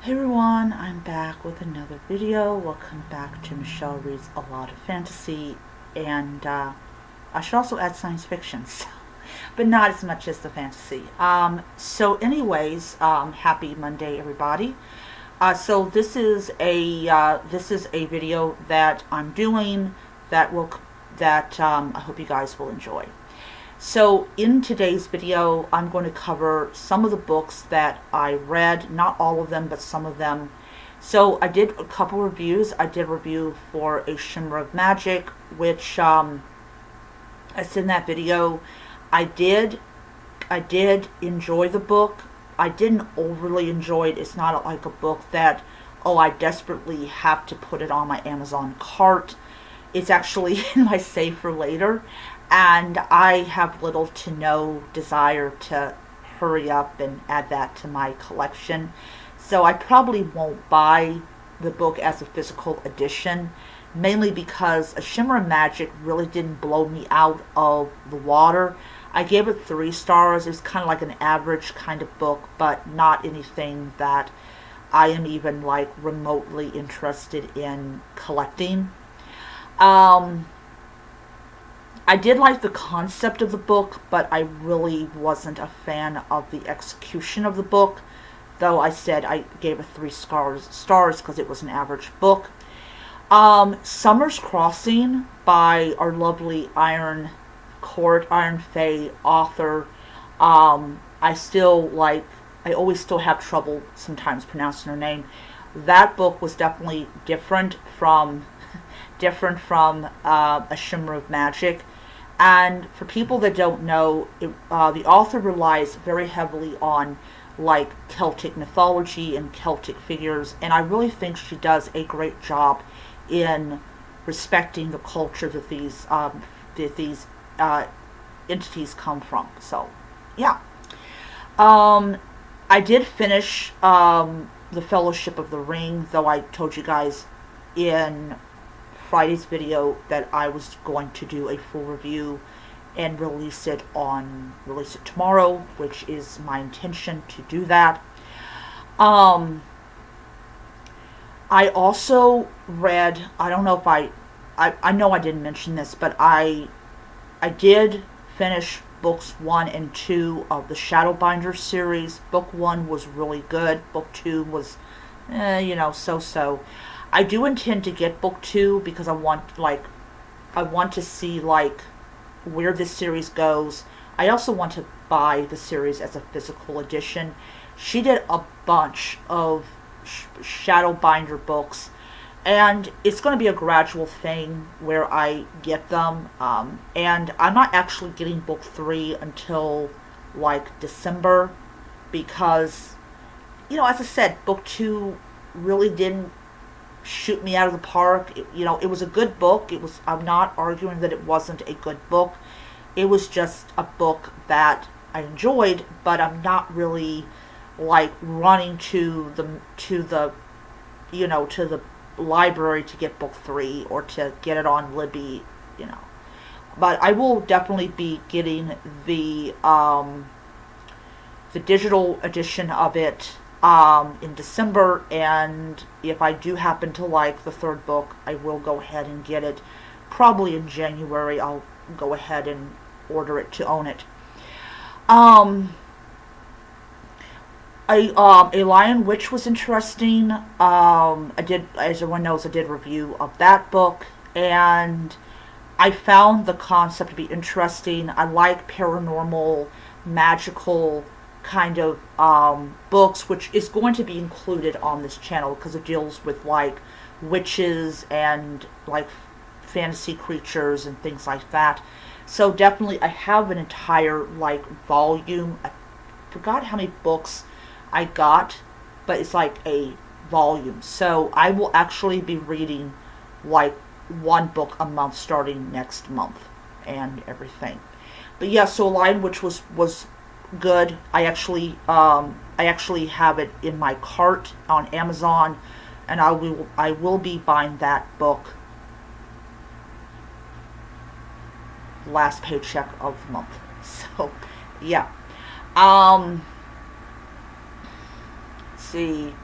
Hey everyone, I'm back with another video. Welcome back to Michelle Reads a Lot of Fantasy, and I should also add science fiction, but not as much as the fantasy. So anyways, happy Monday everybody. So this is a video that I'm doing that I hope you guys will enjoy. So in today's video, I'm going to cover some of the books that I read, not all of them, but some of them. So I did a couple reviews. I did a review for A Shimmer of Magic, which I said in that video, I did enjoy the book. I didn't overly enjoy it. It's not like a book that, oh, I desperately have to put it on my Amazon cart. It's actually in my save for later, and I have little to no desire to hurry up and add that to my collection. So I probably won't buy the book as a physical edition, mainly because A Shimmer of Magic really didn't blow me out of the water. I gave it 3 stars. It's kind of like an average kind of book, but not anything that I am even like remotely interested in collecting. I did like the concept of the book, but I really wasn't a fan of the execution of the book, though I said I gave it 3 stars because it was an average book. Summer's Crossing by our lovely Iron Fey author. I always still have trouble sometimes pronouncing her name. That book was definitely different from A Shimmer of Magic. And for people that don't know, the author relies very heavily on like Celtic mythology and Celtic figures, and I really think she does a great job in respecting the culture that these entities come from. So, yeah. I did finish The Fellowship of the Ring, though I told you guys in Friday's video that I was going to do a full review and release it tomorrow, which is my intention to do that. I also read, I don't know if I know I didn't mention this, but I did finish books 1 and 2 of the Shadowbinder series. Book 1 was really good. Book 2 was, so-so. I do intend to get book 2 because I want to see like where this series goes. I also want to buy the series as a physical edition. She did a bunch of Shadowbinder books, and it's going to be a gradual thing where I get them. And I'm not actually getting book 3 until like December because, as I said, book 2 really didn't shoot me out of the park. It was a good book. I'm not arguing that it wasn't a good book. It was just a book that I enjoyed, but I'm not really like running to the library to get book 3 or to get it on Libby. But I will definitely be getting the digital edition of it in December, and if I do happen to like the 3rd book, I will go ahead and get it. Probably in January, I'll go ahead and order it to own it. A Lion Witch was interesting. As everyone knows, I did a review of that book, and I found the concept to be interesting. I like paranormal, magical kind of books, which is going to be included on this channel because it deals with like witches and like fantasy creatures and things like that. So definitely I have an entire like volume. I forgot how many books I got, but it's like a volume. So I will actually be reading like 1 book a month starting next month and everything. But yeah, so Lion Witch was good. I actually have it in my cart on Amazon, and I will be buying that book last paycheck of the month. So yeah. See,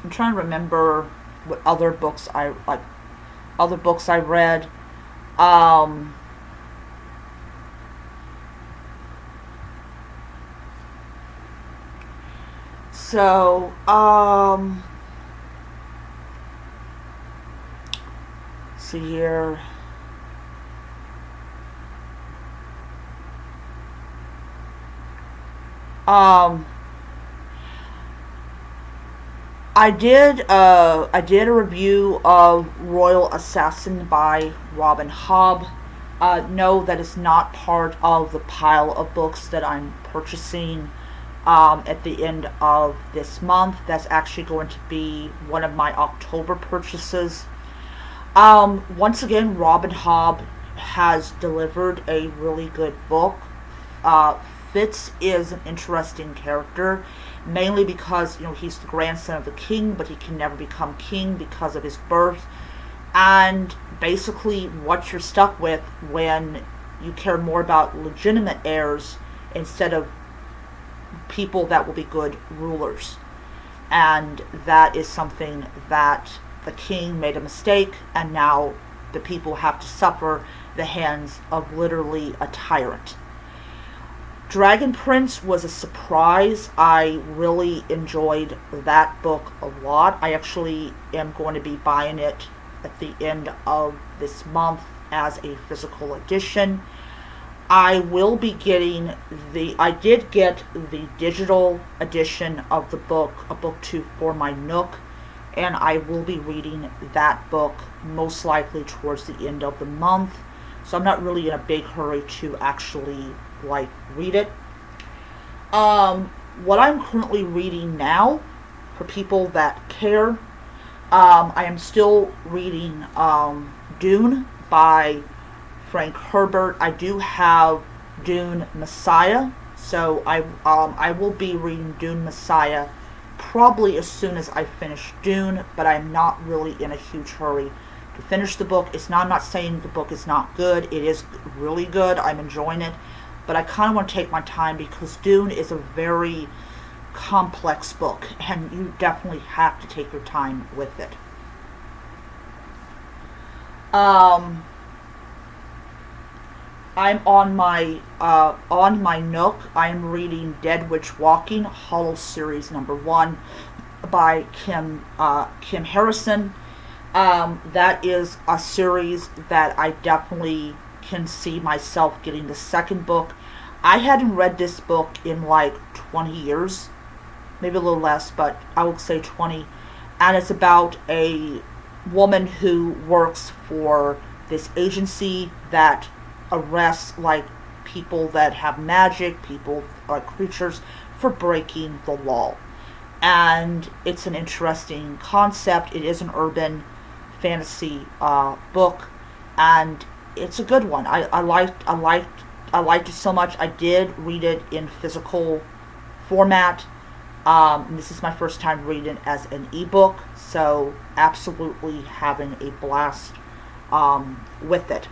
I'm trying to remember what other books I like. Other books I read. Um, so, see here. Um, I did a review of Royal Assassin by Robin Hobb. No, that is not part of the pile of books that I'm purchasing at the end of this month. That's actually going to be one of my October purchases. Once again, Robin Hobb has delivered a really good book. Uh, Fitz is an interesting character, mainly because he's the grandson of the king, but he can never become king because of his birth. And basically, what you're stuck with when you care more about legitimate heirs instead of people that will be good rulers. And that is something that the king made a mistake, and now the people have to suffer the hands of literally a tyrant. Dragon Prince was a surprise. I really enjoyed that book a lot. I actually am going to be buying it at the end of this month as a physical edition. I will be getting I did get the digital edition of the book, a book two for my Nook, and I will be reading that book most likely towards the end of the month. So I'm not really in a big hurry to actually read it. What I'm currently reading now, for people that care, I am still reading Dune by Frank Herbert. I do have Dune Messiah, so I will be reading Dune Messiah probably as soon as I finish Dune, but I'm not really in a huge hurry to finish the book. I'm not saying the book is not good. It is really good. I'm enjoying it. But I kind of want to take my time because Dune is a very complex book, and you definitely have to take your time with it. I'm on my Nook. I'm reading Dead Witch Walking, Hollow Series #1 by Kim Harrison. That is a series that I definitely can see myself getting the second book. I hadn't read this book in 20 years, maybe a little less, but I would say 20. And it's about a woman who works for this agency that arrests people that have magic, people creatures, for breaking the law. And it's an interesting concept. It is an urban fantasy book, and it's a good one. I liked it so much. I did read it in physical format. This is my first time reading it as an ebook, so absolutely having a blast with it.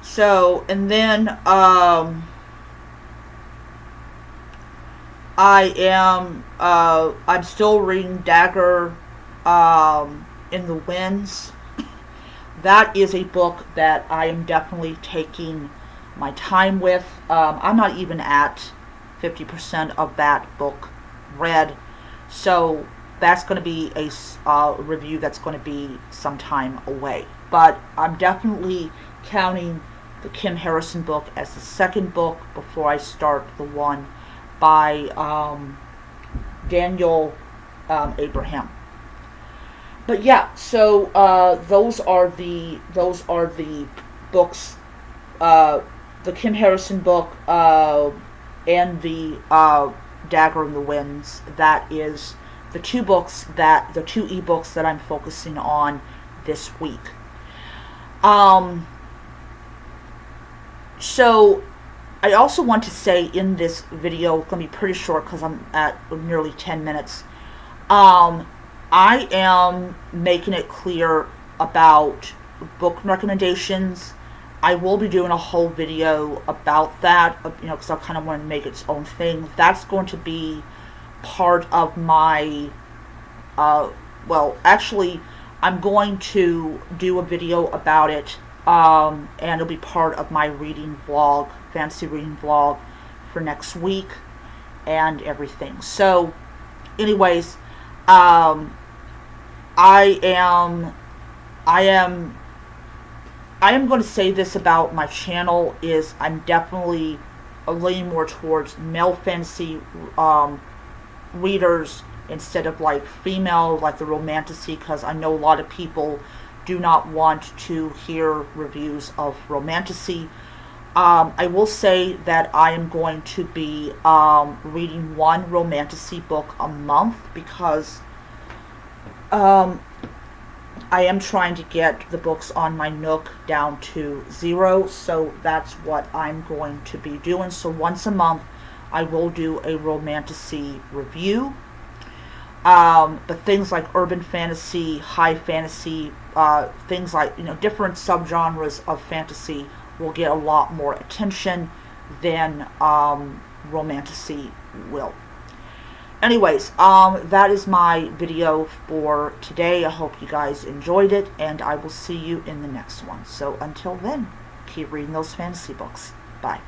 So, and then I'm still reading Dagger in the Winds. That is a book that I am definitely taking my time with. I'm not even at 50% of that book read, so that's going to be a review that's going to be some time away. But I'm definitely counting the Kim Harrison book as the second book before I start the one by Daniel Abraham. But yeah, so those are the books, the Kim Harrison book and the Dagger in the Winds. That is the two ebooks that I'm focusing on this week. So I also want to say in this video, it's going to be pretty short because I'm at nearly 10 minutes. I am making it clear about book recommendations I will be doing a whole video about that, because I kind of want to make its own thing. That's going to be part of my, well, actually, I'm going to do a video about it, and it'll be part of my reading vlog, fantasy reading vlog for next week and everything. So, anyways, I am going to say this about my channel is I'm definitely leaning more towards male fantasy readers instead of like female, like the romantasy, because I know a lot of people do not want to hear reviews of romantasy. I will say that I am going to be reading one romantasy book a month because I am trying to get the books on my Nook down to 0, so that's what I'm going to be doing. So once a month, I will do a romantasy review. But things like urban fantasy, high fantasy, things like, different subgenres of fantasy will get a lot more attention than romantasy will. Anyways, that is my video for today. I hope you guys enjoyed it, and I will see you in the next one. So until then, keep reading those fantasy books. Bye.